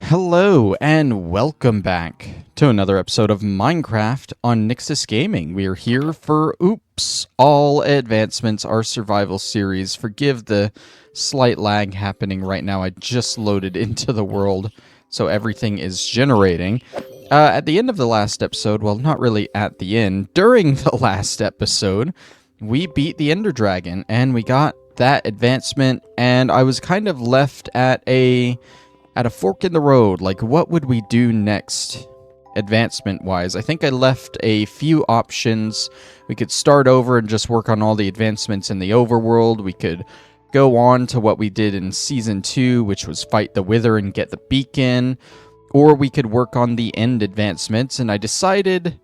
Hello and welcome back to another episode of Minecraft on Nyxus Gaming. We are here for Oops, All Advancements, our survival series. Forgive the slight lag happening right now. I just loaded into the world, so everything is generating. At the end of the last episode, well, not really at the end, during the last episode, we beat the Ender Dragon and we got that advancement, and I was kind of left at a fork in the road. Like, what would we do next, advancement-wise? I think I left a few options. We could start over and just work on all the advancements in the overworld. We could go on to what we did in Season 2, which was fight the Wither and get the beacon. Or we could work on the end advancements, and I decided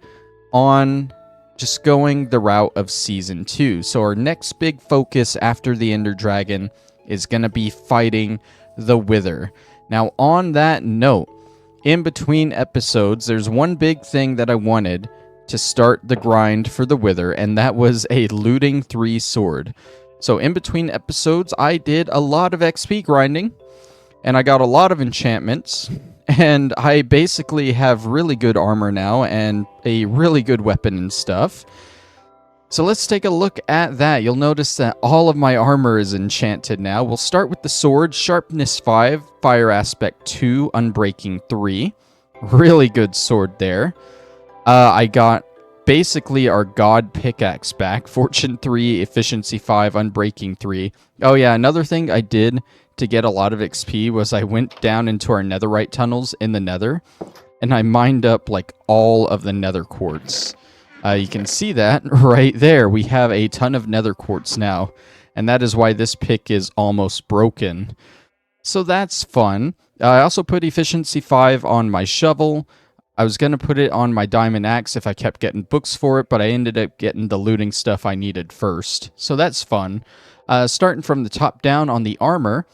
on just going the route of Season 2. So our next big focus after the Ender Dragon is going to be fighting the Wither. Now, on that note, in between episodes, there's one big thing that I wanted to start the grind for the Wither, and that was a looting 3 sword. So in between episodes, I did a lot of XP grinding, and I got a lot of enchantments, and I basically have really good armor now and a really good weapon and stuff. So let's take a look at that. You'll notice that all of my armor is enchanted now. We'll start with the sword, Sharpness 5, Fire Aspect 2, Unbreaking 3. Really good sword there. I got basically our God Pickaxe back, Fortune 3, Efficiency 5, Unbreaking 3. Oh yeah, another thing I did to get a lot of XP was I went down into our netherite tunnels in the nether, and I mined up like all of the nether quartz. You can see that right there. We have a ton of nether quartz now, and that is why this pick is almost broken. So that's fun. I also put Efficiency 5 on my shovel. I was going to put it on my diamond axe if I kept getting books for it, but I ended up getting the looting stuff I needed first. So that's fun. Starting from the top down on the armor,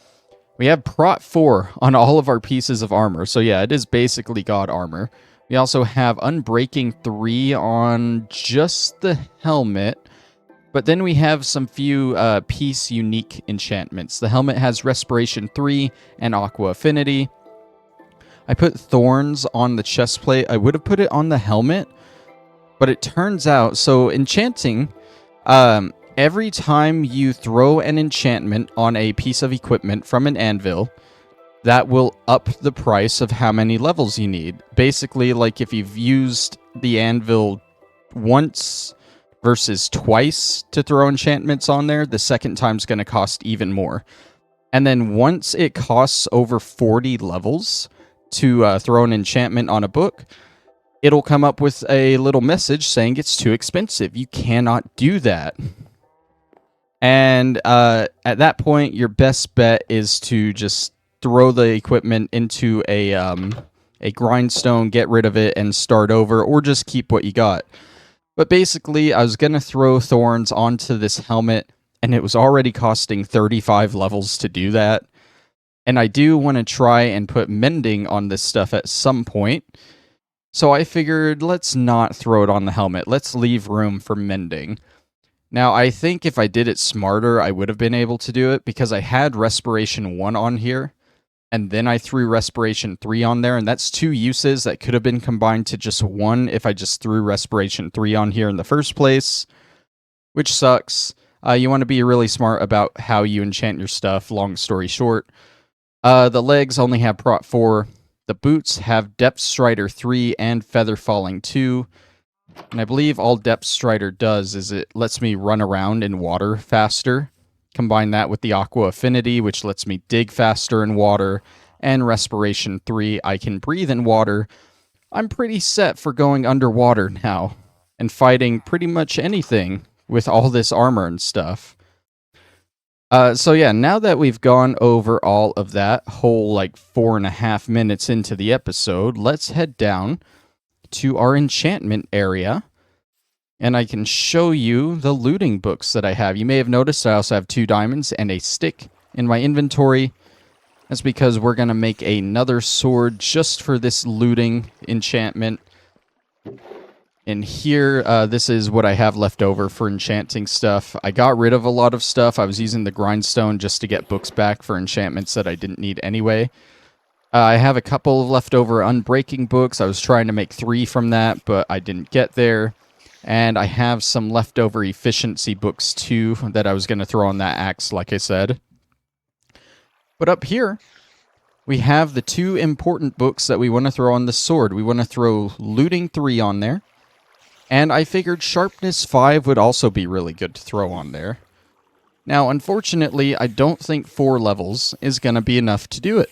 we have Prot 4 on all of our pieces of armor. So yeah, it is basically God armor. We also have Unbreaking 3 on just the helmet, but then we have some few piece unique enchantments. The helmet has Respiration 3 and Aqua Affinity. I put Thorns on the chest plate. I would have put it on the helmet, but it turns out, so enchanting, every time you throw an enchantment on a piece of equipment from an anvil, that will up the price of how many levels you need. Basically, like if you've used the anvil once versus twice to throw enchantments on there, the second time's going to cost even more. And then once it costs over 40 levels to throw an enchantment on a book, it'll come up with a little message saying it's too expensive. You cannot do that. And at that point, your best bet is to just throw the equipment into a grindstone, get rid of it, and start over, or just keep what you got. But basically, I was going to throw thorns onto this helmet, and it was already costing 35 levels to do that. And I do want to try and put mending on this stuff at some point. So I figured, let's not throw it on the helmet. Let's leave room for mending. Now, I think if I did it smarter, I would have been able to do it, because I had Respiration 1 on here, and then I threw Respiration 3 on there, and that's 2 uses that could have been combined to just 1 if I just threw Respiration 3 on here in the first place, which sucks. You want to be really smart about how you enchant your stuff, long story short. The legs only have Prot 4. The boots have Depth Strider 3 and Feather Falling 2. And I believe all Depth Strider does is it lets me run around in water faster. Combine that with the Aqua Affinity, which lets me dig faster in water, and Respiration 3, I can breathe in water. I'm pretty set for going underwater now, and fighting pretty much anything with all this armor and stuff. So yeah, now that we've gone over all of that, whole like 4.5 minutes into the episode, let's head down to our enchantment area. And I can show you the looting books that I have. You may have noticed I also have 2 diamonds and a stick in my inventory. That's because we're going to make another sword just for this looting enchantment. And here, this is what I have left over for enchanting stuff. I got rid of a lot of stuff. I was using the grindstone just to get books back for enchantments that I didn't need anyway. I have a couple of leftover unbreaking books. I was trying to make 3 from that, but I didn't get there. And I have some leftover efficiency books too that I was going to throw on that axe, like I said. But up here, we have the 2 important books that we want to throw on the sword. We want to throw Looting 3 on there. And I figured Sharpness 5 would also be really good to throw on there. Now, unfortunately, I don't think 4 levels is going to be enough to do it.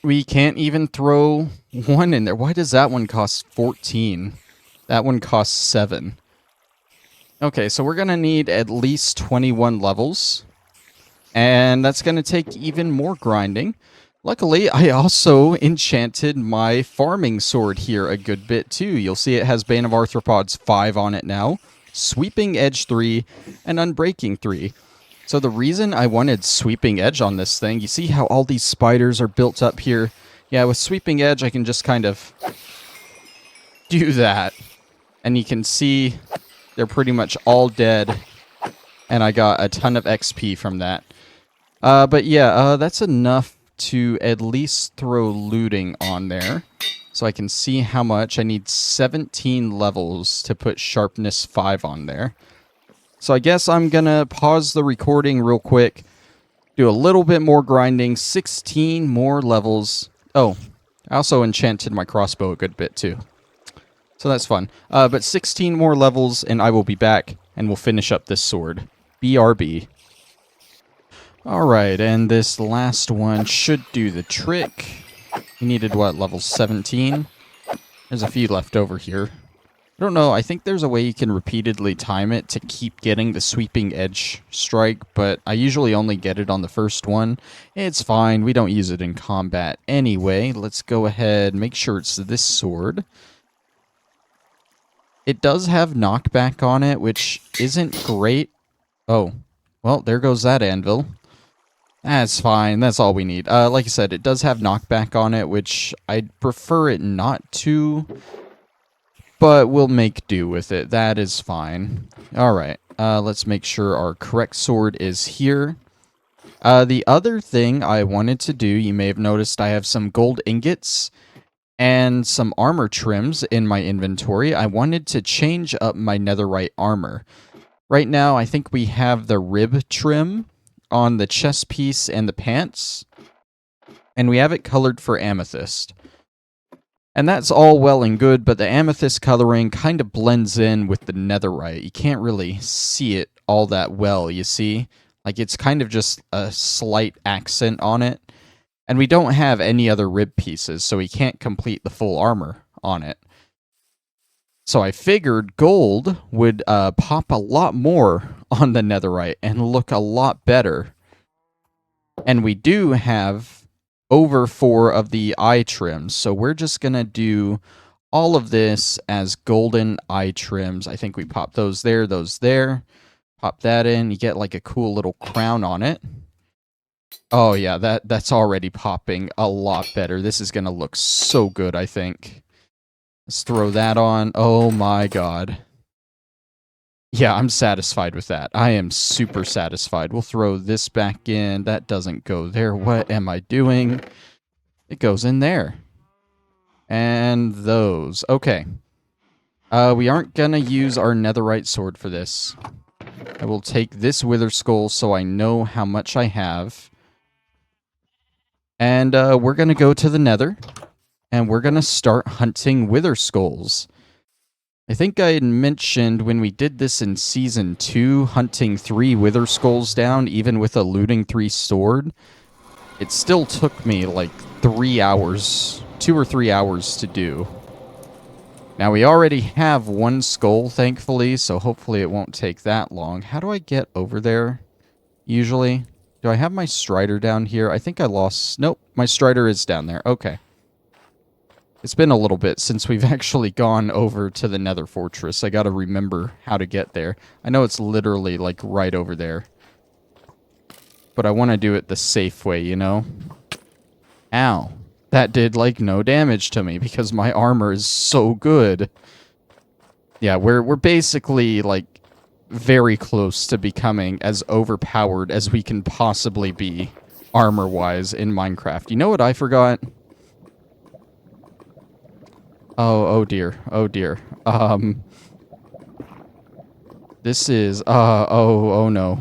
We can't even throw 1 in there. Why does that one cost 14? That one costs 7. Okay, so we're going to need at least 21 levels. And that's going to take even more grinding. Luckily, I also enchanted my farming sword here a good bit too. You'll see it has Bane of Arthropods 5 on it now, Sweeping Edge 3, and Unbreaking 3. So the reason I wanted Sweeping Edge on this thing, you see how all these spiders are built up here? Yeah, with Sweeping Edge, I can just kind of do that. And you can see they're pretty much all dead. And I got a ton of XP from that. But yeah, that's enough to at least throw looting on there. So I can see how much. I need 17 levels to put Sharpness 5 on there. So I guess I'm going to pause the recording real quick. Do a little bit more grinding. 16 more levels. Oh, I also enchanted my crossbow a good bit too. So that's fun. But 16 more levels and I will be back and we'll finish up this sword. BRB. Alright, and this last one should do the trick. We needed, what, level 17? There's a few left over here. I don't know, I think there's a way you can repeatedly time it to keep getting the Sweeping Edge strike, but I usually only get it on the first one. It's fine, we don't use it in combat anyway. Let's go ahead and make sure it's this sword. It does have knockback on it, which isn't great. Oh, well, there goes that anvil. That's fine. That's all we need. Like I said, it does have knockback on it, which I'd prefer it not to, but we'll make do with it. That is fine. Alright, let's make sure our correct sword is here. The other thing I wanted to do, you may have noticed I have some gold ingots and some armor trims in my inventory. I wanted to change up my netherite armor. Right now, I think we have the rib trim on the chest piece and the pants, and we have it colored for amethyst. And that's all well and good, but the amethyst coloring kind of blends in with the netherite. You can't really see it all that well, you see? Like, it's kind of just a slight accent on it. And we don't have any other rib pieces, so we can't complete the full armor on it. So I figured gold would pop a lot more on the netherite and look a lot better. And we do have over 4 of the eye trims, so we're just going to do all of this as golden eye trims. I think we pop those there, pop that in. You get like a cool little crown on it. Oh yeah, that's already popping a lot better. This is going to look so good, I think. Let's throw that on. Oh my god. Yeah, I'm satisfied with that. I am super satisfied. We'll throw this back in. That doesn't go there. What am I doing? It goes in there. And those. Okay. We aren't gonna use our netherite sword for this. I will take this wither skull so I know how much I have. And we're gonna go to the nether. And we're going to start hunting wither skulls. I think I had mentioned when we did this in Season 2, hunting 3 wither skulls down, even with a looting 3 sword. It still took me like 3 hours, 2 or 3 hours to do. Now we already have 1 skull, thankfully, so hopefully it won't take that long. How do I get over there, usually? Do I have my strider down here? I think I lost... Nope, my strider is down there. Okay. It's been a little bit since we've actually gone over to the Nether Fortress. I gotta remember how to get there. I know it's literally, like, right over there. But I want to do it the safe way, you know? Ow. That did, like, no damage to me because my armor is so good. Yeah, we're basically, like, very close to becoming as overpowered as we can possibly be armor-wise in Minecraft. You know what I forgot? Oh dear. Oh dear. This is, oh no.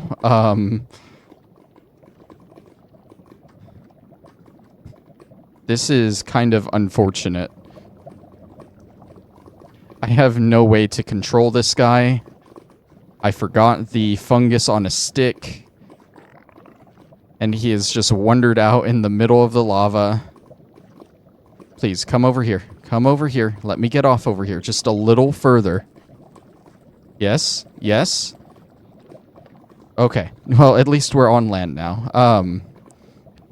This is kind of unfortunate. I have no way to control this guy. I forgot the fungus on a stick. And he has just wandered out in the middle of the lava. Please, come over here. Come over here. Let me get off over here. Just a little further. Yes? Yes? Okay. Well, at least we're on land now.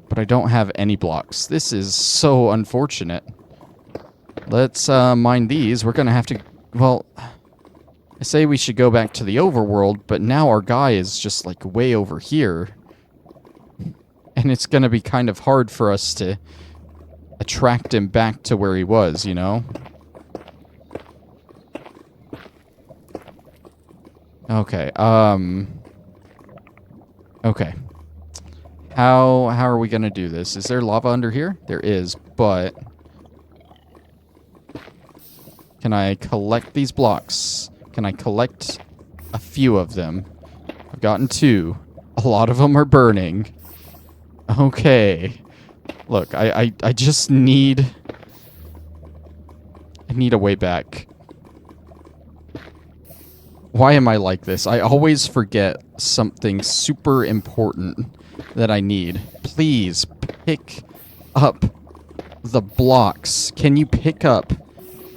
But I don't have any blocks. This is so unfortunate. Let's mine these. We're gonna have to... Well, I say we should go back to the overworld, but now our guy is just, like, way over here. And it's gonna be kind of hard for us to attract him back to where he was, you know? Okay, okay. How are we gonna do this? Is there lava under here? There is, but... Can I collect these blocks? Can I collect a few of them? I've gotten 2. A lot of them are burning. Okay. Look, I just need... I need a way back. Why am I like this? I always forget something super important that I need. Please, pick up the blocks. Can you pick up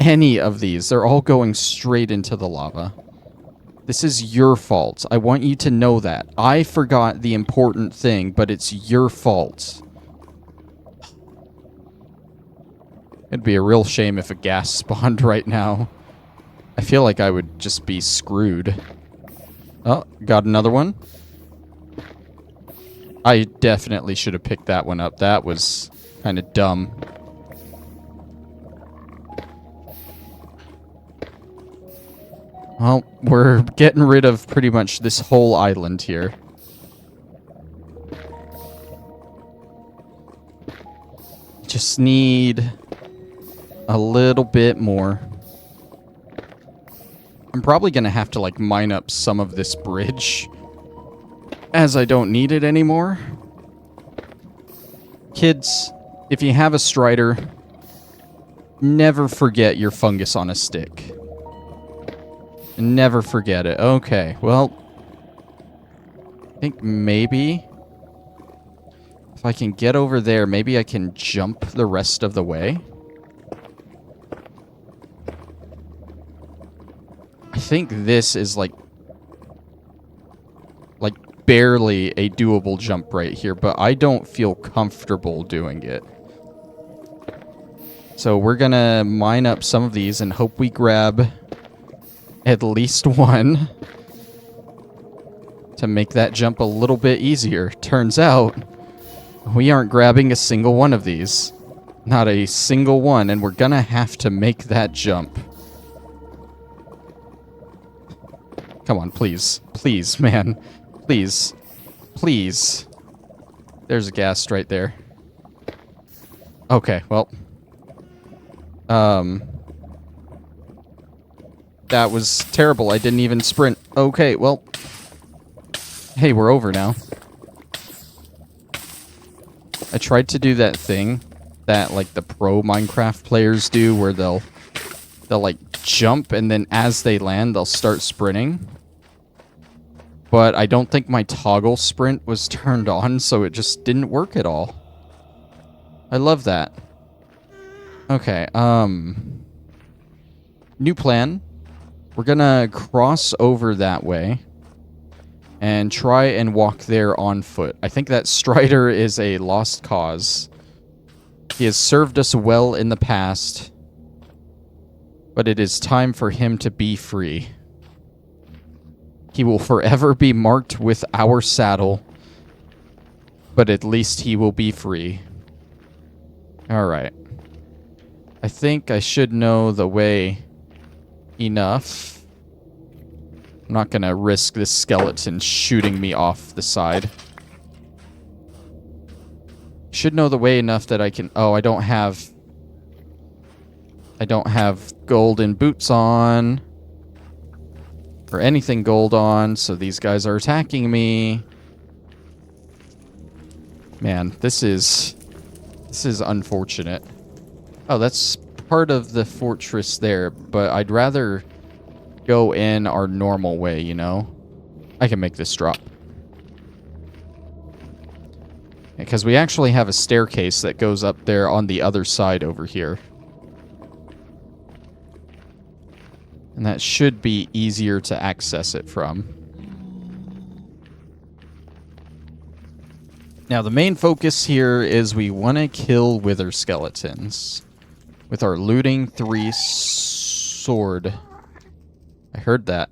any of these? They're all going straight into the lava. This is your fault. I want you to know that. I forgot the important thing, but it's your fault. It'd be a real shame if a gas spawned right now. I feel like I would just be screwed. Oh, got another one. I definitely should have picked that one up. That was kind of dumb. Well, we're getting rid of pretty much this whole island here. Just need a little bit more. I'm probably going to have to, like, mine up some of this bridge, as I don't need it anymore. Kids, if you have a strider, never forget your fungus on a stick. Never forget it. Okay, well, I think maybe if I can get over there, maybe I can jump the rest of the way. I think this is like barely a doable jump right here, but I don't feel comfortable doing it. So we're gonna mine up some of these and hope we grab at least one to make that jump a little bit easier. Turns out we aren't grabbing a single one of these. Not a single one, and we're gonna have to make that jump. Come on, please. Please, man. Please. Please. There's a ghast right there. Okay, well. That was terrible. I didn't even sprint. Okay, well. Hey, we're over now. I tried to do that thing that, like, the pro Minecraft players do where they'll like, jump, and then as they land, they'll start sprinting. But I don't think my toggle sprint was turned on, so it just didn't work at all. I love that. Okay, new plan. We're gonna cross over that way and try and walk there on foot. I think that Strider is a lost cause. He has served us well in the past, but it is time for him to be free. He will forever be marked with our saddle, but at least he will be free. Alright. I think I should know the way enough. I'm not gonna risk this skeleton shooting me off the side. should know the way enough that I can... Oh, I don't have golden boots on. Or anything gold on, so these guys are attacking me. Man, this is unfortunate. Oh, that's part of the fortress there, but I'd rather go in our normal way, you know? I can make this drop. Because we actually have a staircase that goes up there on the other side over here. And that should be easier to access it from. Now, the main focus here is we want to kill wither skeletons with our looting 3 sword. I heard that.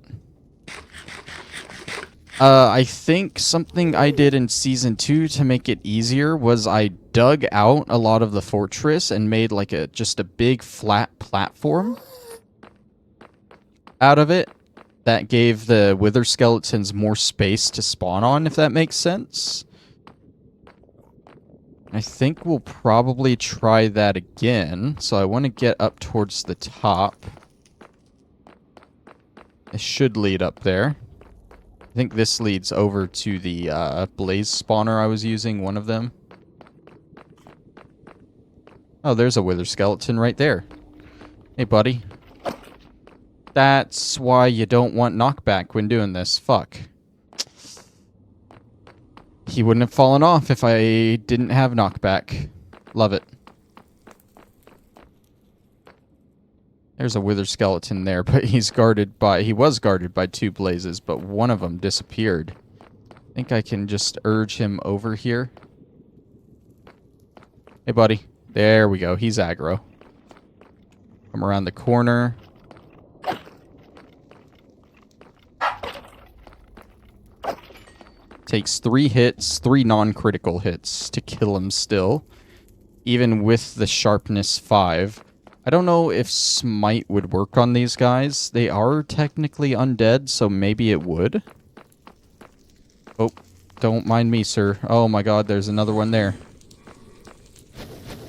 I think something I did in Season 2 to make it easier was I dug out a lot of the fortress and made like just a big flat platform out of it. That gave the wither skeletons more space to spawn on, if that makes sense. I think we'll probably try that again. So I want to get up towards the top. It should lead up there. I think this leads over to the blaze spawner I was using, one of them. Oh, there's a wither skeleton right there. Hey, buddy. That's why you don't want knockback when doing this. Fuck. He wouldn't have fallen off if I didn't have knockback. Love it. There's a wither skeleton there, but he was guarded by 2 blazes, but one of them disappeared. I think I can just urge him over here. Hey, buddy. There we go. He's aggro. Come around the corner. Takes 3 hits, 3 non-critical hits to kill him still. Even with the sharpness 5. I don't know if smite would work on these guys. They are technically undead, so maybe it would. Oh, don't mind me, sir. Oh my god, there's another one there.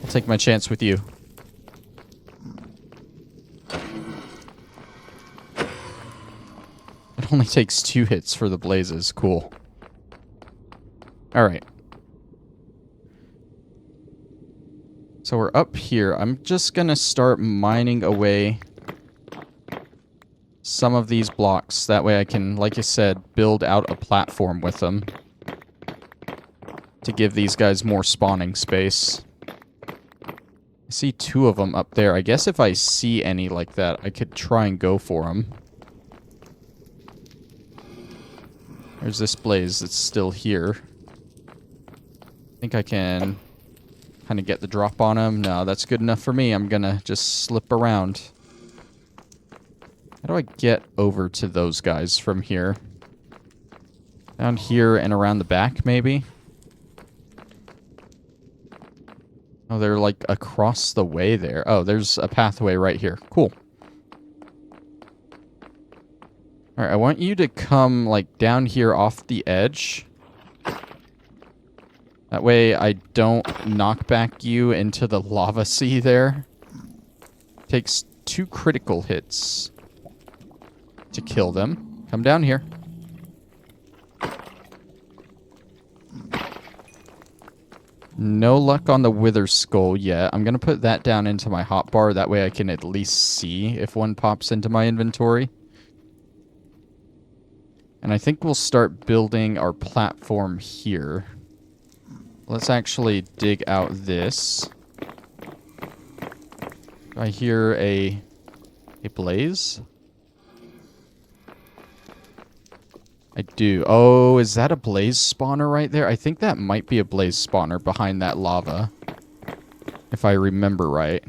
I'll take my chance with you. It only takes 2 hits for the blazes. Cool. Alright. So we're up here. I'm just gonna start mining away some of these blocks. That way I can, like I said, build out a platform with them to give these guys more spawning space. I see 2 of them up there. I guess if I see any like that, I could try and go for them. There's this blaze that's still here. I think I can kind of get the drop on him. No, that's good enough for me. I'm gonna just slip around. How do I get over to those guys from here? Down here and around the back, maybe? Oh, they're like across the way there. Oh, there's a pathway right here. Cool. Alright, I want you to come like down here off the edge. That way I don't knock back you into the lava sea there. Takes 2 critical hits to kill them. Come down here. No luck on the wither skull yet. I'm going to put that down into my hotbar. That way I can at least see if one pops into my inventory. And I think we'll start building our platform here. Let's actually dig out this. Do I hear a blaze? I do. Oh, is that a blaze spawner right there? I think that might be a blaze spawner behind that lava. If I remember right.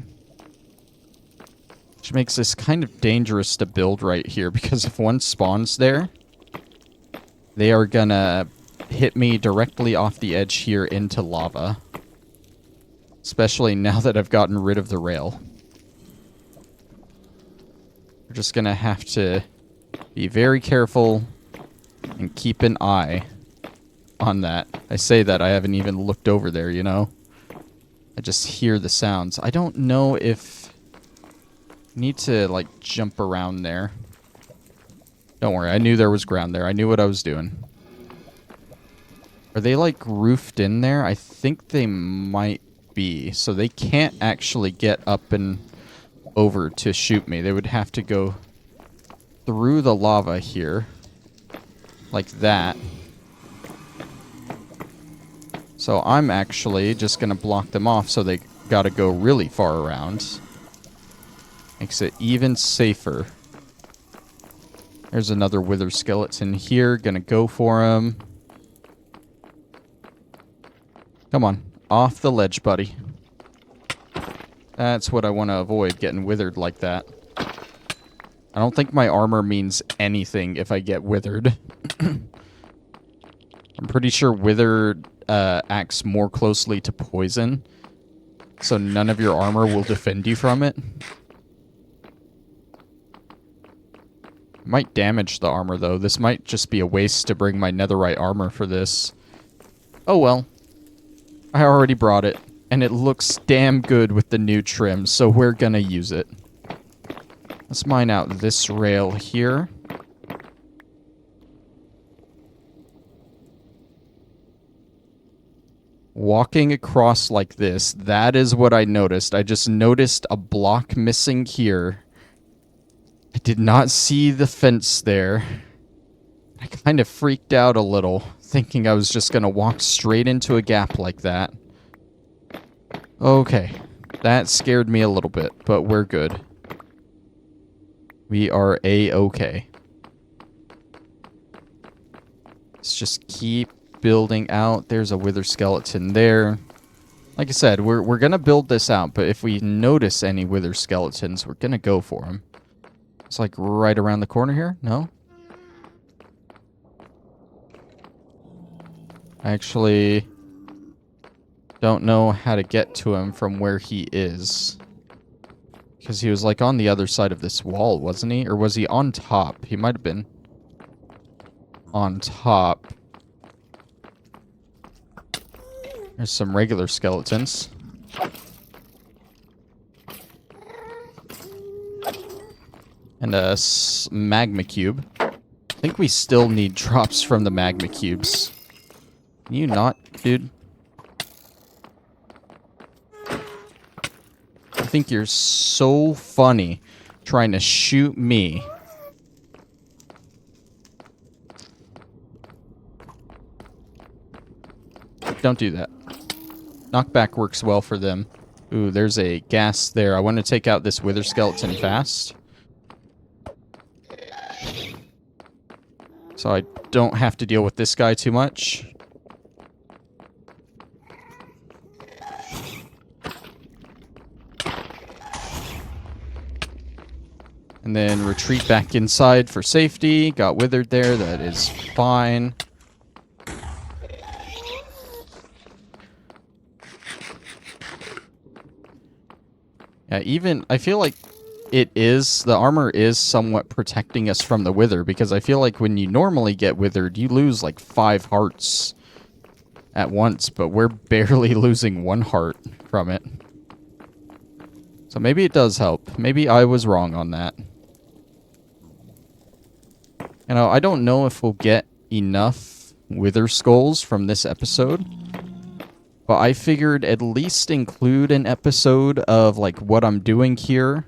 Which makes this kind of dangerous to build right here, because if one spawns there, they are gonna hit me directly off the edge here into lava. Especially now that I've gotten rid of the rail. We're just gonna have to be very careful and keep an eye on that. I say that, I haven't even looked over there, you know? I just hear the sounds. I don't know if I need to, like, jump around there. Don't worry, I knew there was ground there. I knew what I was doing. Are they, like, roofed in there? I think they might be. So they can't actually get up and over to shoot me. They would have to go through the lava here. Like that. So I'm actually just going to block them off so they got to go really far around. Makes it even safer. There's another wither skeleton here. Gonna go for him. Come on. Off the ledge, buddy. That's what I want to avoid, getting withered like that. I don't think my armor means anything if I get withered. I'm pretty sure withered acts more closely to poison. So none of your armor will defend you from it. Might damage the armor, though. This might just be a waste to bring my netherite armor for this. Oh, well. I already brought it, and it looks damn good with the new trim, so we're gonna use it. Let's mine out this rail here. Walking across like this, that is what I noticed. I just noticed a block missing here. I did not see the fence there. I kind of freaked out a little, thinking I was just going to walk straight into a gap like that. Okay, that scared me a little bit, but we're good. We are A-okay. Let's just keep building out. There's a wither skeleton there. Like I said, we're going to build this out, but if we notice any wither skeletons, we're going to go for them. It's like right around the corner here? No? I actually don't know how to get to him from where he is. Because he was like on the other side of this wall, wasn't he? Or was he on top? He might have been on top. There's some regular skeletons. And a magma cube. I think we still need drops from the magma cubes. Can you not, dude? I think you're so funny trying to shoot me. Don't do that. Knockback works well for them. Ooh, there's a gas there. I want to take out this wither skeleton fast. So I don't have to deal with this guy too much. And then retreat back inside for safety. Got withered there. That is fine. Yeah, even, I feel like the armor is somewhat protecting us from the wither, because I feel like when you normally get withered, you lose like 5 hearts at once, but we're barely losing 1 heart from it. So maybe it does help. Maybe I was wrong on that. You know, I don't know if we'll get enough wither skulls from this episode, but I figured at least include an episode of like what I'm doing here,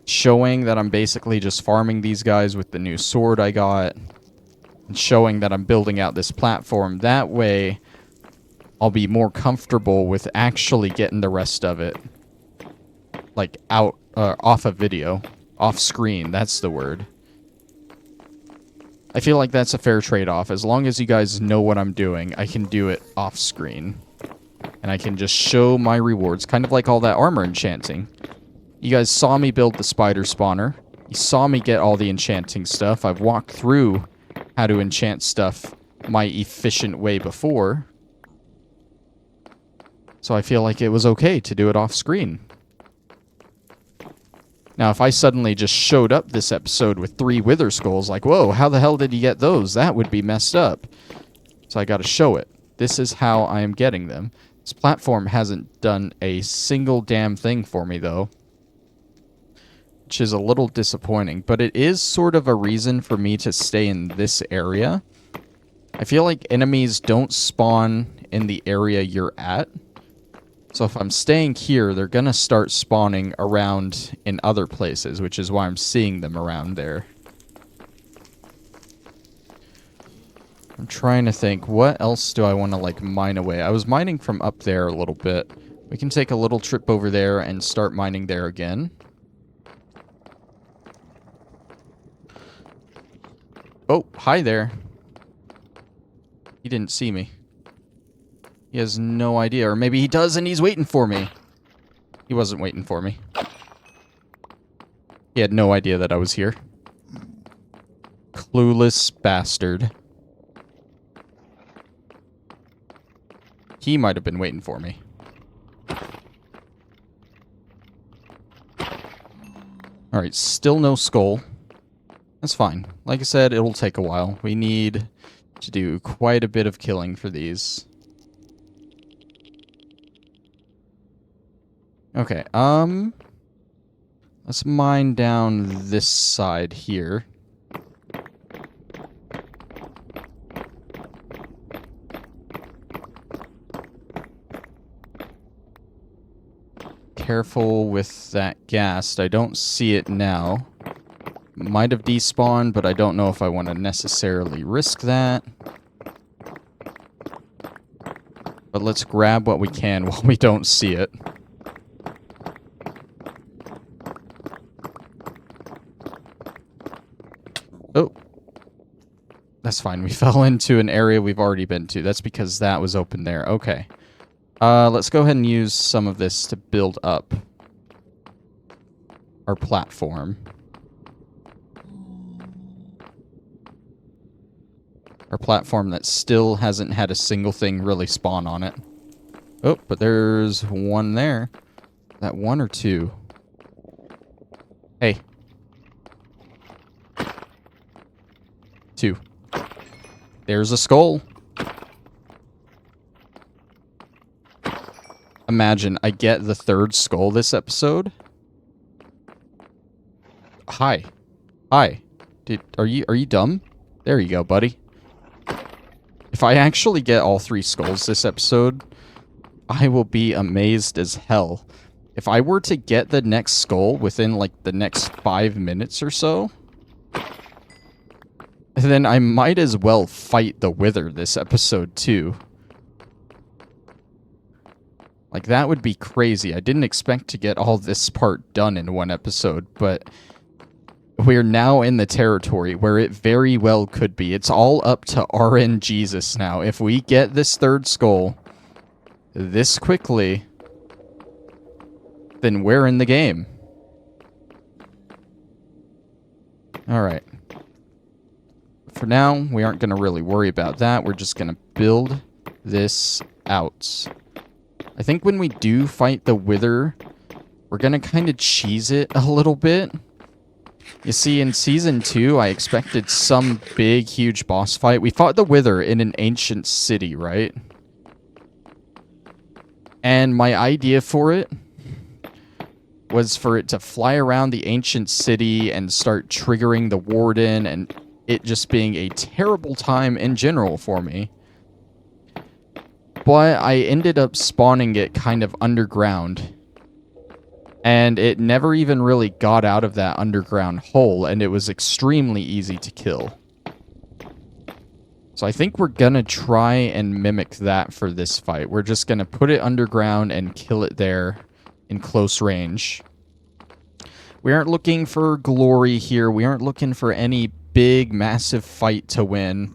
showing that I'm basically just farming these guys with the new sword I got, and showing that I'm building out this platform. That way, I'll be more comfortable with actually getting the rest of it, like, out, off of video. Off screen, that's the word. I feel like that's a fair trade-off. As long as you guys know what I'm doing, I can do it off screen. And I can just show my rewards, kind of like all that armor enchanting. You guys saw me build the spider spawner. You saw me get all the enchanting stuff. I've walked through how to enchant stuff my efficient way before. So I feel like it was okay to do it off screen. Now, if I suddenly just showed up this episode with 3 wither skulls, like, whoa, how the hell did you get those? That would be messed up. So I gotta show it. This is how I am getting them. This platform hasn't done a single damn thing for me, though, which is a little disappointing, but it is sort of a reason for me to stay in this area. I feel like enemies don't spawn in the area you're at. So if I'm staying here, they're going to start spawning around in other places, which is why I'm seeing them around there. I'm trying to think, what else do I want to, like, mine away? I was mining from up there a little bit. We can take a little trip over there and start mining there again. Oh, hi there. He didn't see me. He has no idea. Or maybe he does and he's waiting for me. He wasn't waiting for me. He had no idea that I was here. Clueless bastard. He might have been waiting for me. Alright, still no skull. That's fine. Like I said, it'll take a while. We need to do quite a bit of killing for these. Okay, let's mine down this side here. Careful with that ghast. I don't see it now. Might have despawned, but I don't know if I want to necessarily risk that. But let's grab what we can while we don't see it. Oh. That's fine. We fell into an area we've already been to. That's because that was open there. Okay. Let's go ahead and use some of this to build up our platform. Our platform that still hasn't had a single thing really spawn on it. Oh, but there's one there. That one or two? Hey. Two. There's a skull. Imagine I get the third skull this episode. Hi. Hi. Dude, are you dumb? There you go, buddy. If I actually get all 3 skulls this episode, I will be amazed as hell. If I were to get the next skull within, like, the next 5 minutes or so, then I might as well fight the Wither this episode, too. Like, that would be crazy. I didn't expect to get all this part done in one episode, but we're now in the territory where it very well could be. It's all up to RNGsus now. If we get this third skull this quickly, then we're in the game. Alright. For now, we aren't going to really worry about that. We're just going to build this out. I think when we do fight the Wither, we're going to kind of cheese it a little bit. You see, in Season 2, I expected some big, huge boss fight. We fought the Wither in an ancient city, right? And my idea for it was for it to fly around the ancient city and start triggering the Warden, and it just being a terrible time in general for me. But I ended up spawning it kind of underground. And it never even really got out of that underground hole, and it was extremely easy to kill. So I think we're gonna try and mimic that for this fight. We're just gonna put it underground and kill it there in close range. We aren't looking for glory here. We aren't looking for any big, massive fight to win.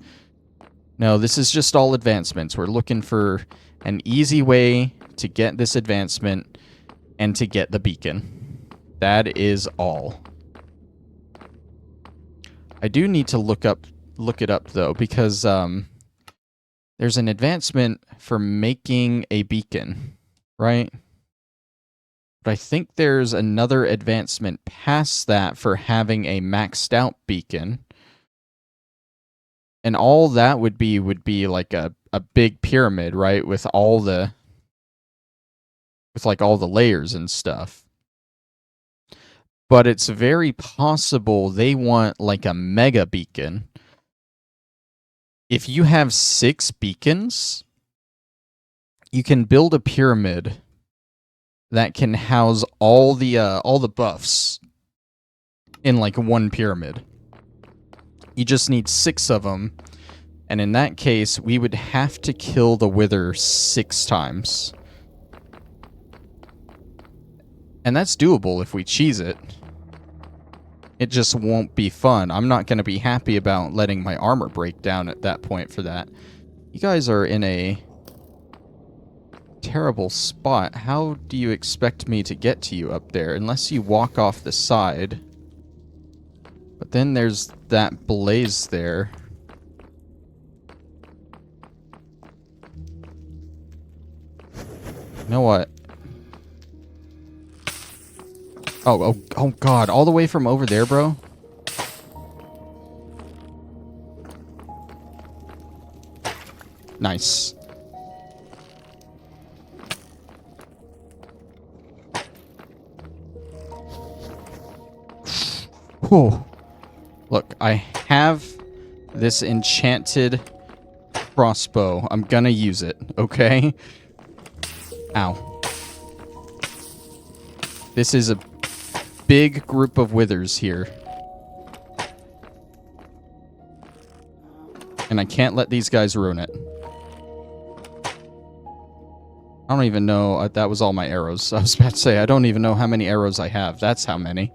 No, this is just all advancements. We're looking for an easy way to get this advancement and to get the beacon. That is all. I do need to look it up though, because there's an advancement for making a beacon, right? But I think there's another advancement past that for having a maxed out beacon. And all that would be like a big pyramid, right? With all the with like all the layers and stuff. But it's very possible they want like a mega beacon. If you have 6 beacons, you can build a pyramid that can house all the buffs in like one pyramid. You just need 6 of them, and in that case, we would have to kill the Wither 6 times. And that's doable if we cheese it. It just won't be fun. I'm not going to be happy about letting my armor break down at that point for that. You guys are in a terrible spot. How do you expect me to get to you up there? Unless you walk off the side. But then there's that blaze there. You know what? Oh God, all the way from over there, bro? Nice. Whew. Look, I have this enchanted crossbow. I'm gonna use it, okay? Ow. This is a big group of withers here. And I can't let these guys ruin it. I don't even know. That was all my arrows. I was about to say, I don't even know how many arrows I have. That's how many.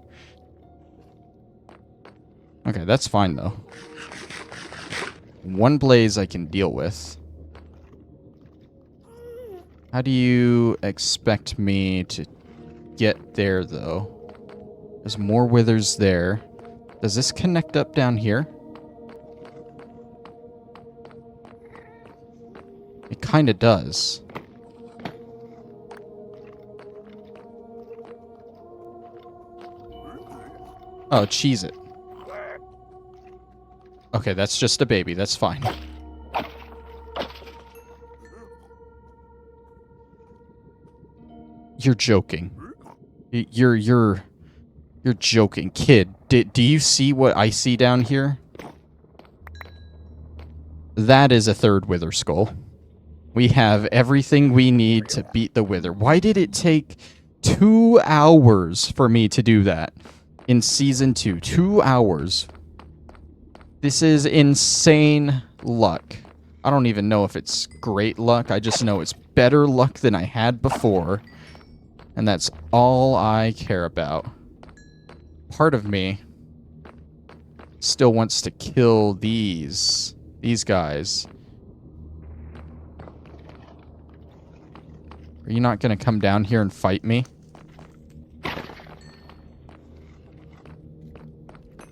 Okay, that's fine, though. One blaze I can deal with. How do you expect me to get there, though? There's more withers there. Does this connect up down here? It kind of does. Oh, cheese it. Okay, that's just a baby. That's fine. You're joking. You're joking. Kid, do you see what I see down here? That is a 3rd wither skull. We have everything we need to beat the wither. Why did it take 2 hours for me to do that in Season 2? 2 hours. This is insane luck. I don't even know if it's great luck. I just know it's better luck than I had before. And that's all I care about. Part of me still wants to kill these guys. Are you not going to come down here and fight me?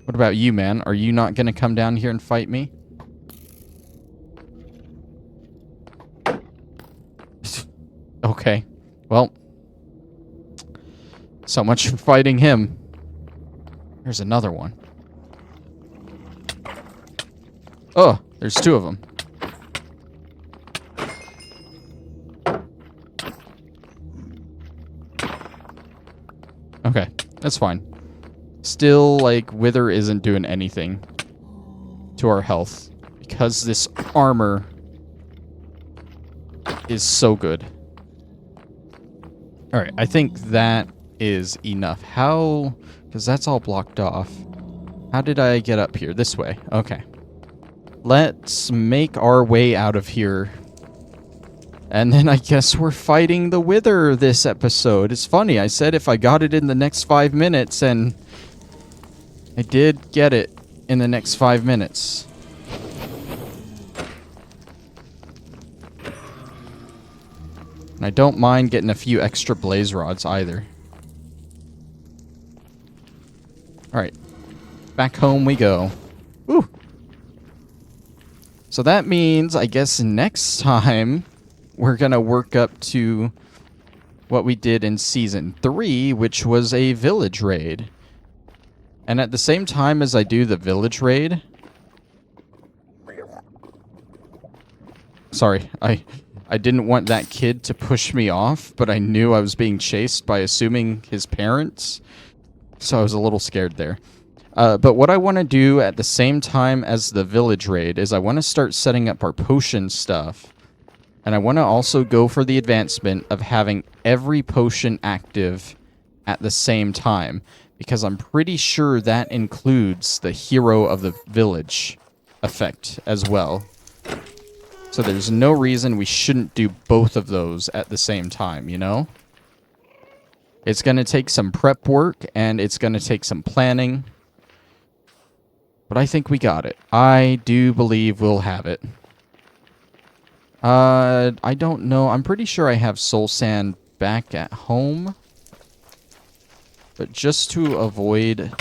What about you, man? Are you not going to come down here and fight me? Okay. Well. So much for fighting him. There's another one. Oh, there's 2 of them. Okay, that's fine. Still, like, Wither isn't doing anything to our health because this armor is so good. Alright, I think that is enough. How... Because that's all blocked off. How did I get up here? This way. Okay. Let's make our way out of here. And then I guess we're fighting the Wither this episode. It's funny, I said if I got it in the next 5 minutes, and I did get it in the next 5 minutes. And I don't mind getting a few extra blaze rods either. Alright. Back home we go. Woo! So that means, I guess, next time we're gonna work up to what we did in Season 3, which was a village raid. And at the same time as I do the village raid... Sorry, I didn't want that kid to push me off, but I knew I was being chased by assuming his parents. So I was a little scared there. But what I want to do at the same time as the village raid is I want to start setting up our potion stuff. And I want to also go for the advancement of having every potion active at the same time. Because I'm pretty sure that includes the hero of the village effect as well. So there's no reason we shouldn't do both of those at the same time, you know? It's going to take some prep work, and it's going to take some planning. But I think we got it. I do believe we'll have it. I don't know. I'm pretty sure I have soul sand back at home. But just to avoid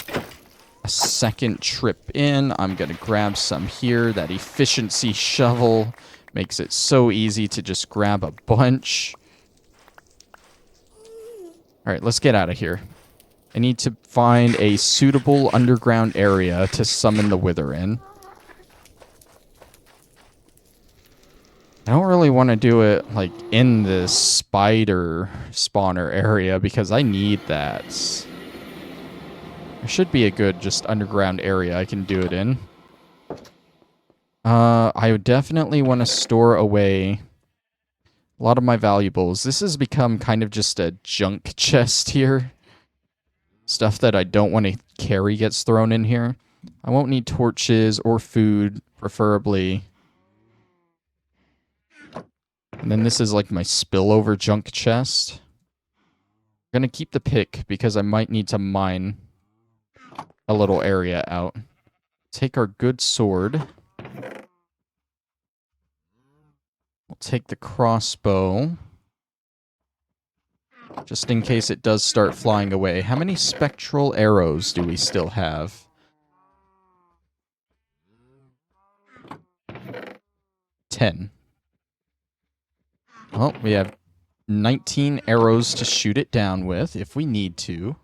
a second trip in, I'm going to grab some here. That efficiency shovel makes it so easy to just grab a bunch. Alright, let's get out of here. I need to find a suitable underground area to summon the Wither in. I don't really want to do it, like, in the spider spawner area, because I need that. There should be a good, just, underground area I can do it in. I would definitely want to store away a lot of my valuables. This has become kind of just a junk chest here. Stuff that I don't want to carry gets thrown in here. I won't need torches or food, preferably. And then this is like my spillover junk chest. I'm going to keep the pick because I might need to mine a little area out. Take our good sword. We'll take the crossbow. Just in case it does start flying away. How many spectral arrows do we still have? 10. Well, we have 19 arrows to shoot it down with if we need to.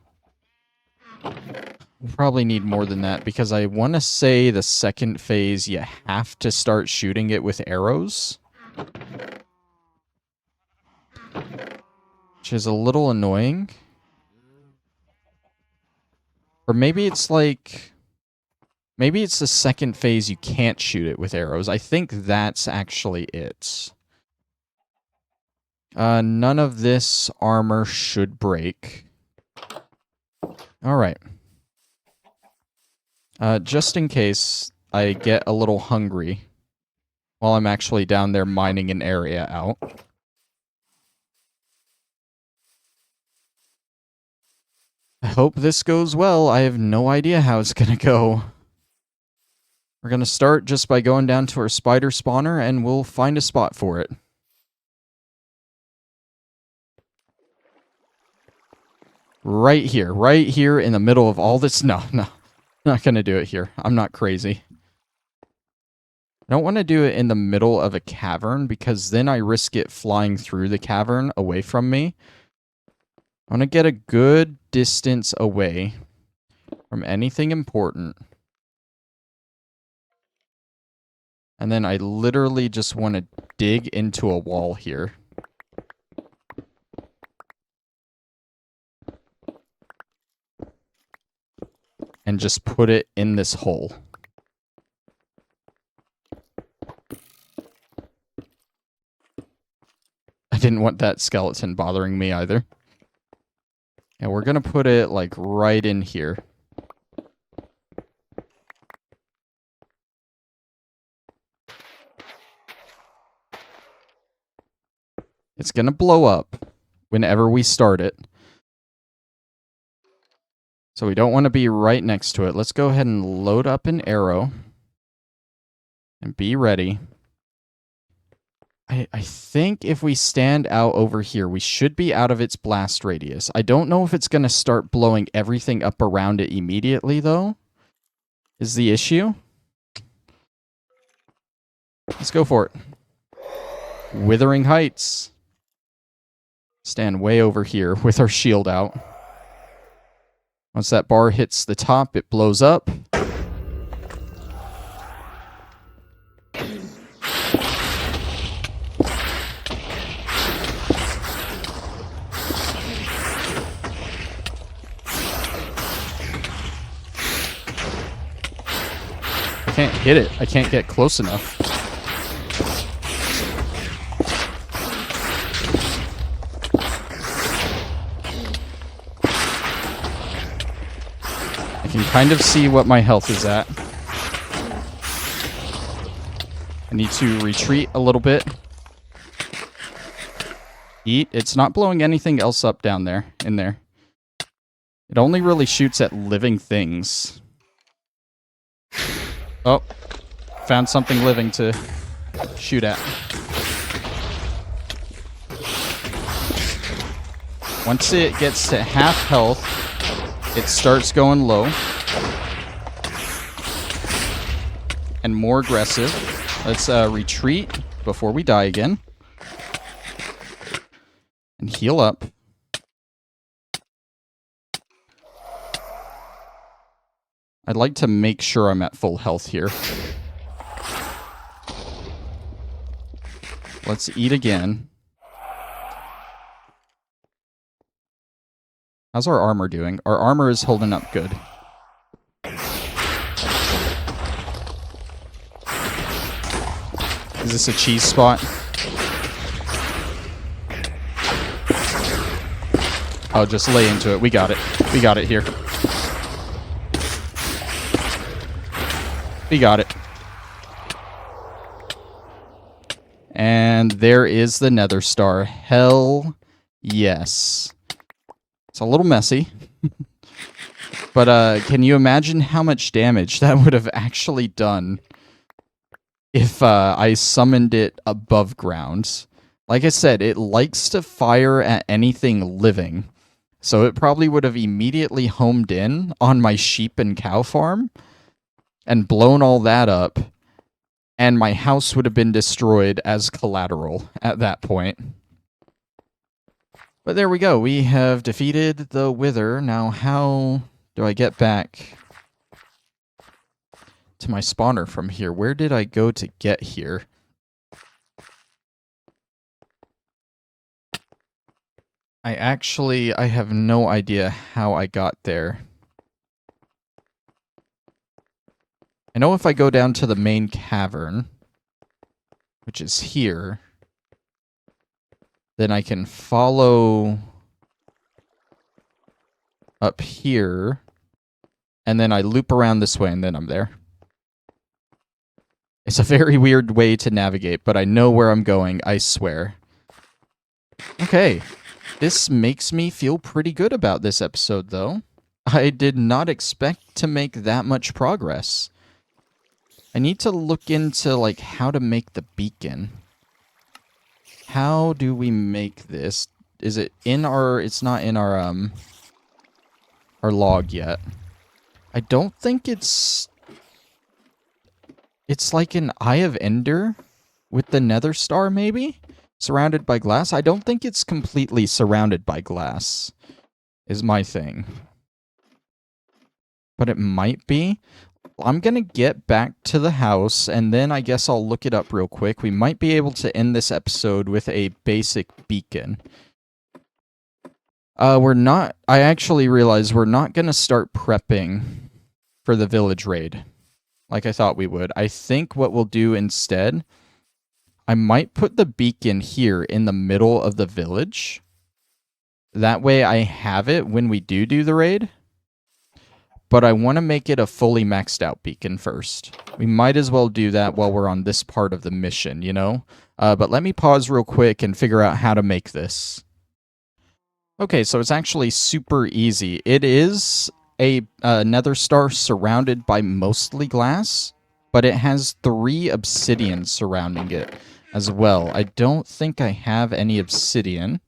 We'll probably need more than that because I want to say the second phase you have to start shooting it with arrows. Which is a little annoying. Or maybe it's like... Maybe it's the second phase you can't shoot it with arrows. I think that's actually it. None of this armor should break. Alright. Just in case I get a little hungry while I'm actually down there mining an area out. I hope this goes well. I have no idea how it's gonna go. We're gonna start just by going down to our spider spawner and we'll find a spot for it. Right here in the middle of all this. No, not gonna do it here. I'm not crazy. I don't want to do it in the middle of a cavern because then I risk it flying through the cavern away from me. I want to get a good distance away from anything important. And then I literally just want to dig into a wall here. And just put it in this hole. I didn't want that skeleton bothering me either. And we're going to put it like right in here. It's going to blow up whenever we start it. So we don't want to be right next to it. Let's go ahead and load up an arrow. And be ready. I think if we stand out over here, we should be out of its blast radius. I don't know if it's going to start blowing everything up around it immediately, though. Is the issue. Let's go for it. Withering Heights. Stand way over here with our shield out. Once that bar hits the top, it blows up. can't hit it. I can't get close enough. I can kind of see what my health is at. I need to retreat a little bit. Eat. It's not blowing anything else up down there, in there. It only really shoots at living things. Oh, found something living to shoot at. Once it gets to half health, it starts going low. And more aggressive. Let's retreat before we die again. And heal up. I'd like to make sure I'm at full health here. Let's eat again. How's our armor doing? Our armor is holding up good. Is this a cheese spot? Oh, just lay into it. We got it. We got it here. We got it. And there is the Nether Star. Hell yes. It's a little messy. But can you imagine how much damage that would have actually done if I summoned it above ground? Like I said, it likes to fire at anything living. So it probably would have immediately homed in on my sheep and cow farm and blown all that up, and my house would have been destroyed as collateral at that point. But there we go. We have defeated the Wither. Now, how do I get back to my spawner from here? Where did I go to get here? I have no idea how I got there. I know if I go down to the main cavern, which is here, then I can follow up here, and then I loop around this way, and then I'm there. It's a very weird way to navigate, but I know where I'm going, I swear. Okay. This makes me feel pretty good about this episode, though. I did not expect to make that much progress. I need to look into, like, how to make the beacon. How do we make this? Is it in our... It's not in our log yet. I don't think it's... It's like an Eye of Ender with the Nether Star, maybe? Surrounded by glass? I don't think it's completely surrounded by glass, is my thing. But it might be. I'm going to get back to the house, and then I guess I'll look it up real quick. We might be able to end this episode with a basic beacon. We're not... I actually realized we're not going to start prepping for the village raid, like I thought we would. I think what we'll do instead... I might put the beacon here in the middle of the village. That way I have it when we do the raid. But I want to make it a fully maxed out beacon first. We might as well do that while we're on this part of the mission, you know? But let me pause real quick and figure out how to make this. Okay, so it's actually super easy. It is a nether star surrounded by mostly glass, but it has 3 obsidian surrounding it as well. I don't think I have any obsidian,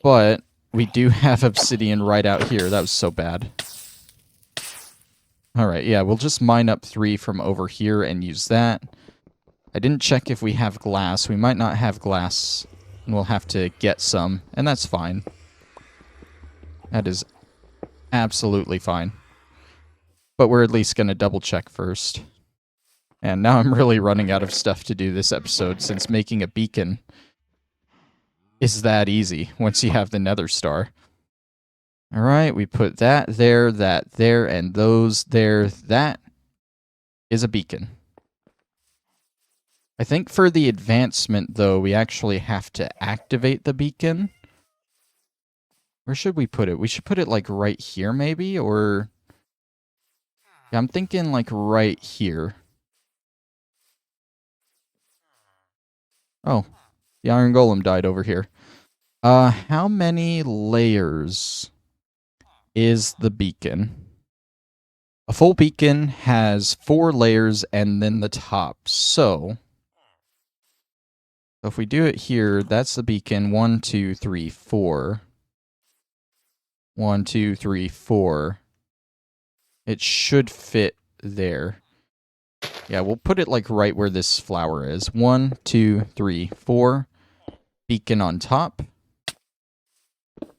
but we do have obsidian right out here. That was so bad. Alright, yeah, we'll just mine up 3 from over here and use that. I didn't check if we have glass. We might not have glass, and we'll have to get some, and that's fine. That is absolutely fine. But we're at least going to double check first. And now I'm really running out of stuff to do this episode, since making a beacon is that easy once you have the Nether Star. Alright, we put that there, and those there, that. is a beacon. I think for the advancement, though, we actually have to activate the beacon. Where should we put it? We should put it, like, right here, maybe? Or... yeah, I'm thinking, like, right here. Oh, the iron golem died over here. How many layers is the beacon? A full beacon has 4 layers and then the top. So if we do it here, that's the beacon. 1, 2, 3, 4. 1, 2, 3, 4. It should fit there. Yeah, we'll put it like right where this flower is. 1, 2, 3, 4. Beacon on top.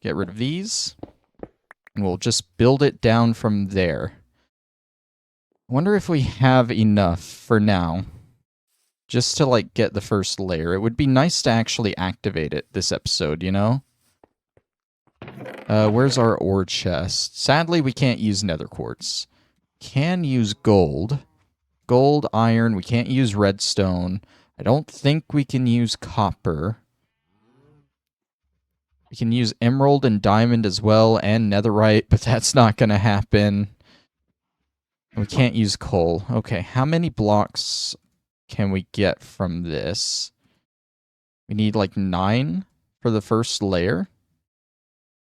Get rid of these. And we'll just build it down from there. I wonder if we have enough for now. Just to, like, get the first layer. It would be nice to actually activate it this episode, you know? Where's our ore chest? Sadly, we can't use nether quartz. Can use gold. Gold, iron. We can't use redstone. I don't think we can use copper. We can use emerald and diamond as well, and netherite, but that's not going to happen. We can't use coal. Okay, how many blocks can we get from this? We need like 9 for the first layer.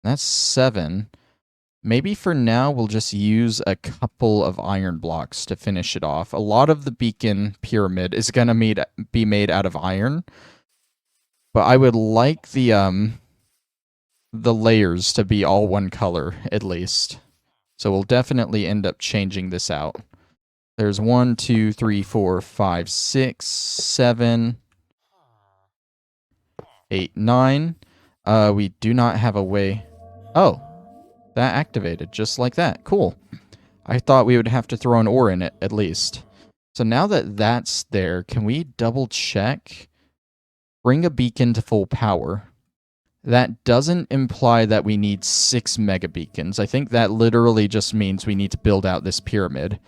That's 7. Maybe for now we'll just use a couple of iron blocks to finish it off. A lot of the beacon pyramid is going to be made out of iron. But I would like the layers to be all one color, at least. So we'll definitely end up changing this out. There's 1, 2, 3, 4, 5, 6, 7, 8, 9. We do not have a way... oh, that activated just like that. Cool. I thought we would have to throw an ore in it, at least. So now that that's there, can we double check? Bring a beacon to full power. That doesn't imply that we need 6 mega beacons. I think that literally just means we need to build out this pyramid.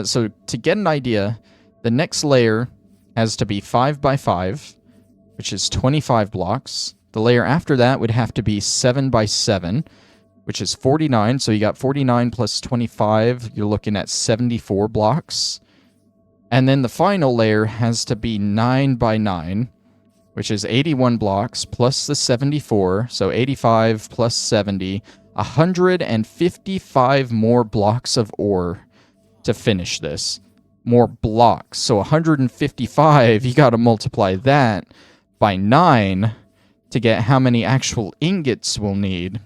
So to get an idea, the next layer has to be 5 by 5, which is 25 blocks. The layer after that would have to be 7 by 7, which is 49. So you got 49 plus 25. You're looking at 74 blocks. And then the final layer has to be 9 by 9, which is 81 blocks plus the 74. So 85 plus 70, 155 more blocks of ore to finish this. More blocks. So 155, you got to multiply that by 9 to get how many actual ingots we'll need.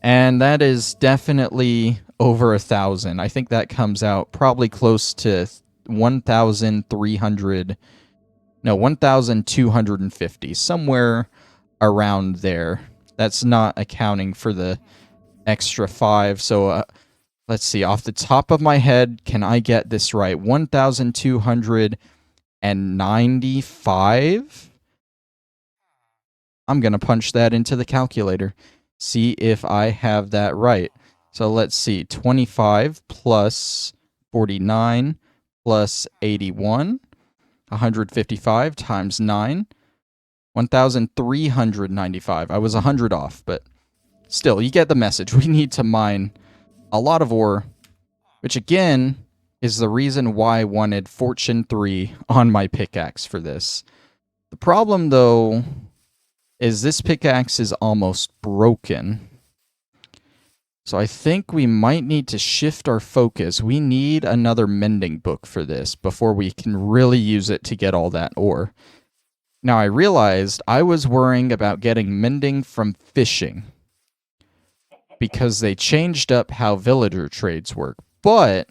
And that is definitely over 1,000. I think that comes out probably close to 1,300. No, 1,250. Somewhere around there. That's not accounting for the extra 5. So let's see. Off the top of my head, can I get this right? 1,295? I'm going to punch that into the calculator. See if I have that right. So let's see. 25 plus 49 plus 81. 155 times 9. 1,395. I was 100 off, but still, you get the message. We need to mine a lot of ore, which again is the reason why I wanted Fortune 3 on my pickaxe for this. The problem, though, is this pickaxe is almost broken. So I think we might need to shift our focus. We need another mending book for this before we can really use it to get all that ore. Now I realized I was worrying about getting mending from fishing because they changed up how villager trades work. But,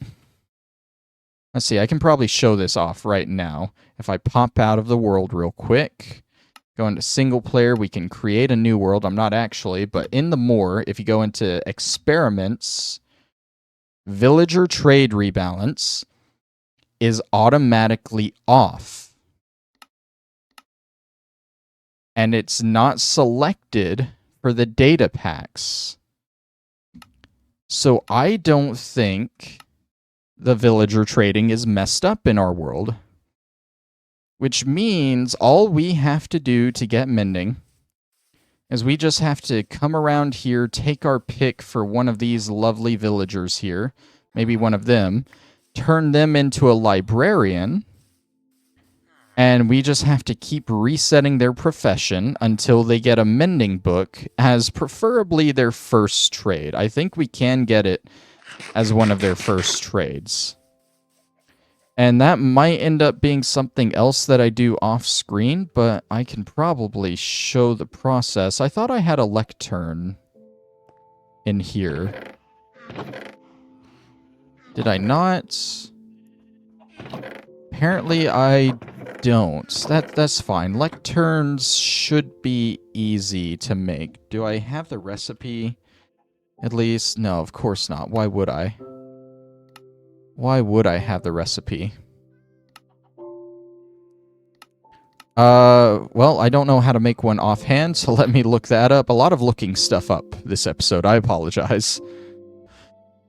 let's see, I can probably show this off right now. If I pop out of the world real quick, go into single player, we can create a new world. I'm not actually, but in the more, if you go into experiments, villager trade rebalance is automatically off. And it's not selected for the data packs. So I don't think the villager trading is messed up in our world. Which means all we have to do to get mending is we just have to come around here, take our pick for one of these lovely villagers here, maybe one of them, turn them into a librarian, and we just have to keep resetting their profession until they get a mending book as preferably their first trade. I think we can get it as one of their first trades. And that might end up being something else that I do off screen, but I can probably show the process. I thought I had a lectern in here. Did I not? Apparently I don't. That's fine. Lecterns should be easy to make. Do I have the recipe? At least? No, of course not. Why would I? Why would I have the recipe? Well, I don't know how to make one offhand, so let me look that up. A lot of looking stuff up this episode. I apologize.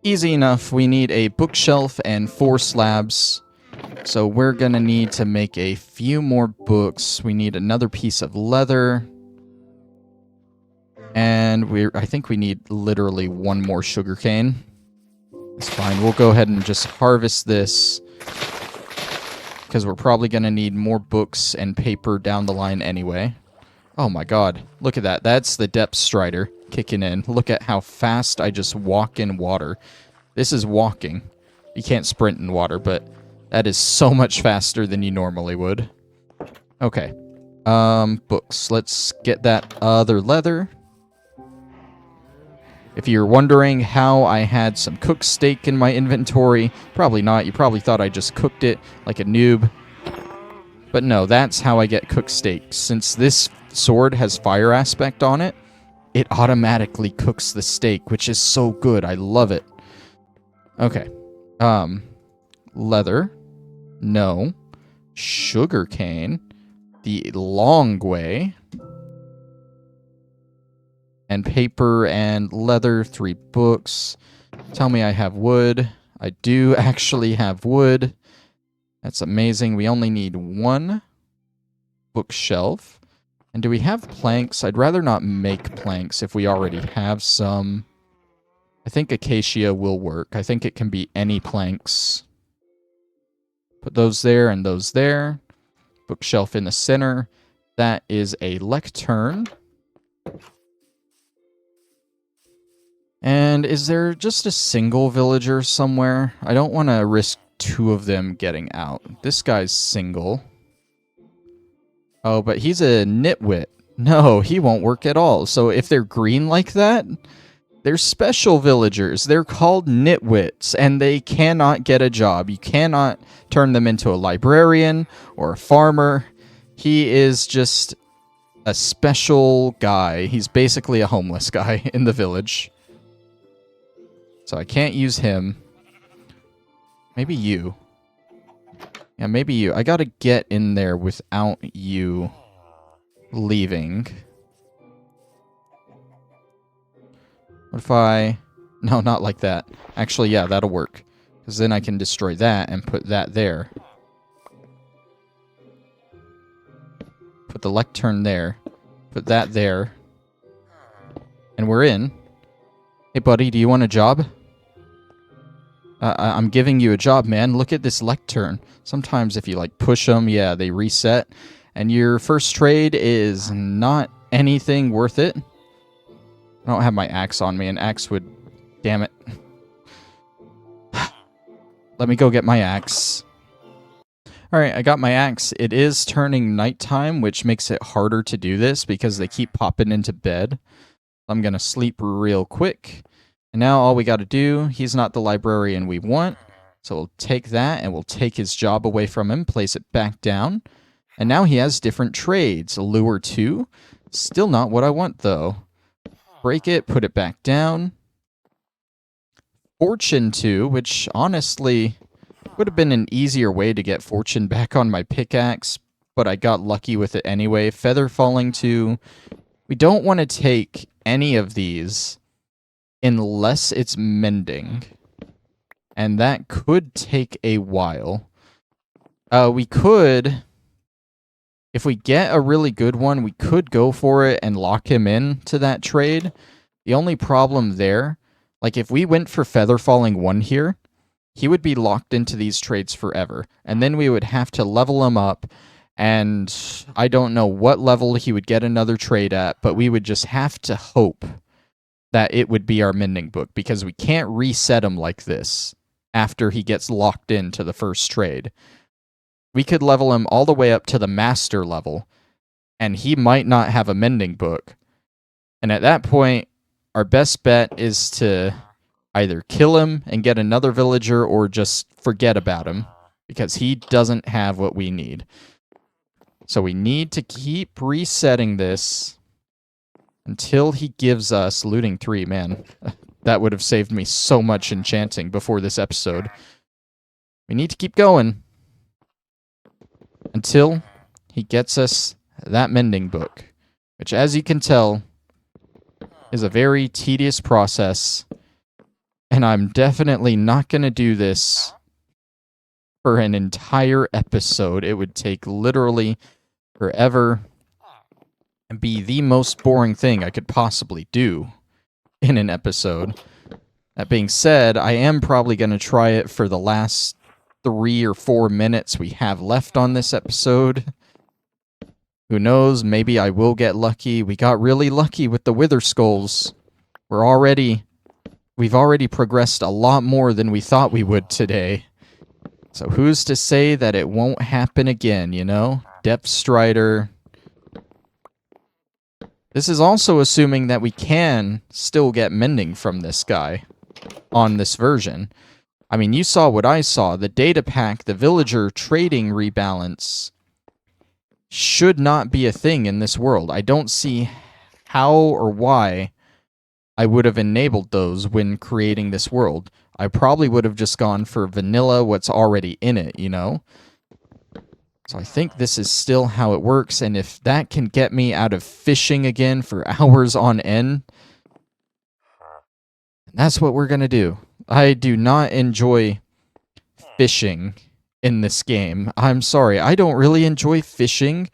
Easy enough. We need a bookshelf and 4 slabs. So we're gonna need to make a few more books. We need another piece of leather. And I think we need literally 1 more sugarcane. It's fine. We'll go ahead and just harvest this, because we're probably going to need more books and paper down the line anyway. Oh my god. Look at that. That's the depth strider kicking in. Look at how fast I just walk in water. This is walking. You can't sprint in water, but that is so much faster than you normally would. Okay. Books. Let's get that other leather. If you're wondering how I had some cooked steak in my inventory, probably not. You probably thought I just cooked it like a noob. But no, that's how I get cooked steak. Since this sword has fire aspect on it, it automatically cooks the steak, which is so good. I love it. Okay. Leather. No. Sugarcane. The long way. And paper and leather, 3 books. Tell me I have wood. I do actually have wood. That's amazing. We only need 1 bookshelf. And do we have planks? I'd rather not make planks if we already have some. I think acacia will work. I think it can be any planks. Put those there and those there. Bookshelf in the center. That is a lectern. And is there just a single villager somewhere? I don't want to risk 2 of them getting out. This guy's single. Oh, but he's a nitwit. No, he won't work at all. So if they're green like that, they're special villagers. They're called nitwits, and they cannot get a job. You cannot turn them into a librarian or a farmer. He is just a special guy. He's basically a homeless guy in the village. So I can't use him. Maybe you. Yeah, maybe you. I gotta get in there without you leaving. What if I... No, not like that. Actually, yeah, that'll work. Because then I can destroy that and put that there. Put the lectern there. Put that there. And we're in. Hey, buddy, do you want a job? I'm giving you a job, man. Look at this lectern. Sometimes if you, like, push them, yeah, they reset. And your first trade is not anything worth it. I don't have my axe on me. An axe would... Damn it. Let me go get my axe. Alright, I got my axe. It is turning nighttime, which makes it harder to do this because they keep popping into bed. I'm gonna sleep real quick. And now all we gotta do, he's not the librarian we want, so we'll take that and we'll take his job away from him, place it back down. And now he has different trades. Lure 2, still not what I want though. Break it, put it back down. Fortune 2, which honestly would have been an easier way to get fortune back on my pickaxe, but I got lucky with it anyway. Feather falling 2. We don't want to take any of these unless it's mending. and that could take a while. We could, if we get a really good one, we could go for it and lock him in to that trade. The only problem there, like if we went for Feather Falling 1 here, he would be locked into these trades forever. And then we would have to level him up, and I don't know what level he would get another trade at, but we would just have to hope that it would be our mending book, because we can't reset him like this after he gets locked into the first trade. We could level him all the way up to the master level, and he might not have a mending book. And at that point, our best bet is to either kill him and get another villager, or just forget about him, because he doesn't have what we need. So we need to keep resetting this until he gives us looting 3. Man, that would have saved me so much enchanting before this episode. We need to keep going until he gets us that mending book, which, as you can tell, is a very tedious process, and I'm definitely not going to do this for an entire episode. It would take literally forever and be the most boring thing I could possibly do in an episode. That being said, I am probably going to try it for the last 3 or 4 minutes we have left on this episode. Who knows, maybe I will get lucky. We got really lucky with the Wither Skulls. We've already progressed a lot more than we thought we would today. So who's to say that it won't happen again, you know? Depth Strider. This is also assuming that we can still get mending from this guy on this version. I mean, you saw what I saw. The data pack, the villager trading rebalance should not be a thing in this world. I don't see how or why I would have enabled those when creating this world. I probably would have just gone for vanilla, what's already in it, you know? So I think this is still how it works, and if that can get me out of fishing again for hours on end, that's what we're going to do. I do not enjoy fishing in this game. I'm sorry, I don't really enjoy fishing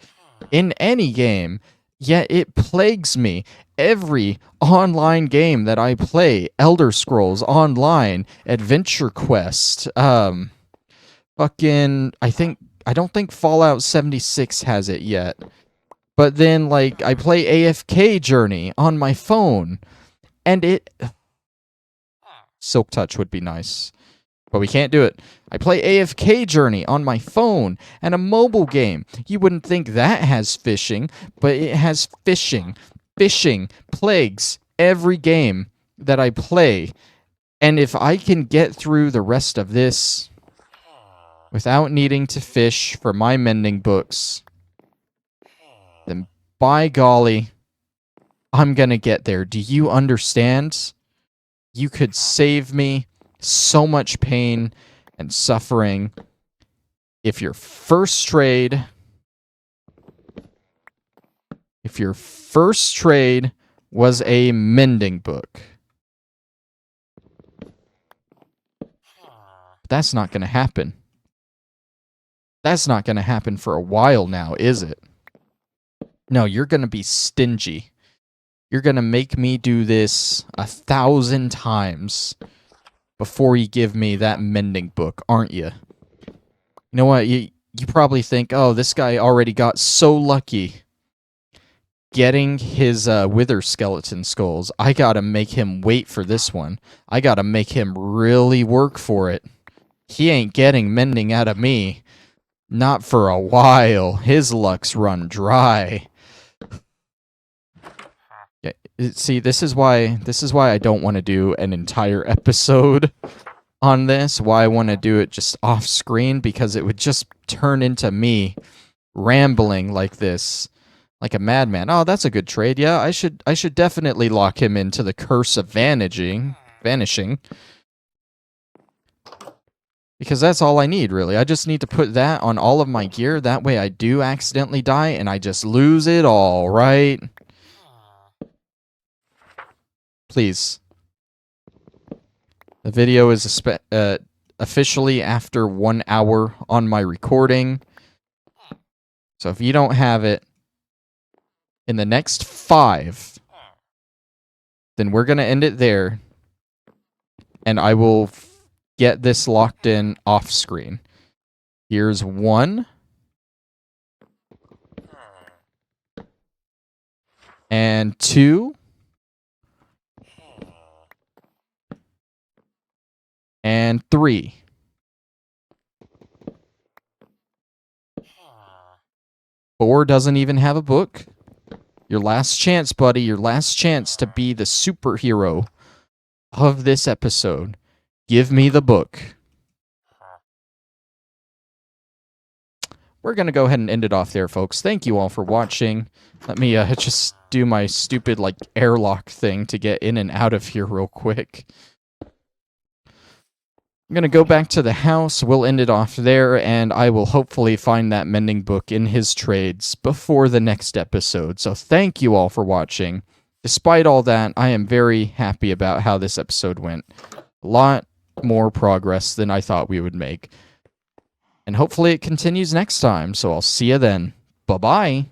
in any game, yet it plagues me. Every online game that I play, Elder Scrolls Online, Adventure Quest, I don't think Fallout 76 has it yet. But then, like, I play AFK Journey on my phone, and Silk Touch would be nice, but we can't do it. I play AFK Journey on my phone, and a mobile game. You wouldn't think that has fishing, but it has fishing. Fishing plagues every game that I play. And if I can get through the rest of this without needing to fish for my mending books, then by golly, I'm gonna get there. Do you understand? You could save me so much pain and suffering if your first trade was a mending book. But that's not going to happen. That's not going to happen for a while now, is it? No, you're going to be stingy. You're going to make me do this 1,000 times before you give me that mending book, aren't you? You know what? You probably think, oh, this guy already got so lucky getting his wither skeleton skulls. I gotta make him wait for this one. I gotta make him really work for it. He ain't getting mending out of me. Not for a while. His luck's run dry. See, this is why I don't want to do an entire episode on this. Why I want to do it just off screen, because it would just turn into me rambling like this, like a madman. Oh, that's a good trade. Yeah, I should definitely lock him into the curse of vanishing. Because that's all I need, really. I just need to put that on all of my gear. That way I do accidentally die and I just lose it all, right? Please. The video is officially after 1 hour on my recording. So if you don't have it in the next 5, then we're going to end it there. And I will get this locked in off screen. Here's 1. And 2. And 3. 4 doesn't even have a book. Your last chance, buddy. Your last chance to be the superhero of this episode. Give me the book. We're going to go ahead and end it off there, folks. Thank you all for watching. Let me just do my stupid, airlock thing to get in and out of here real quick. I'm going to go back to the house. We'll end it off there, and I will hopefully find that mending book in his trades before the next episode. So thank you all for watching. Despite all that, I am very happy about how this episode went. A lot more progress than I thought we would make. And hopefully it continues next time, so I'll see you then. Bye-bye.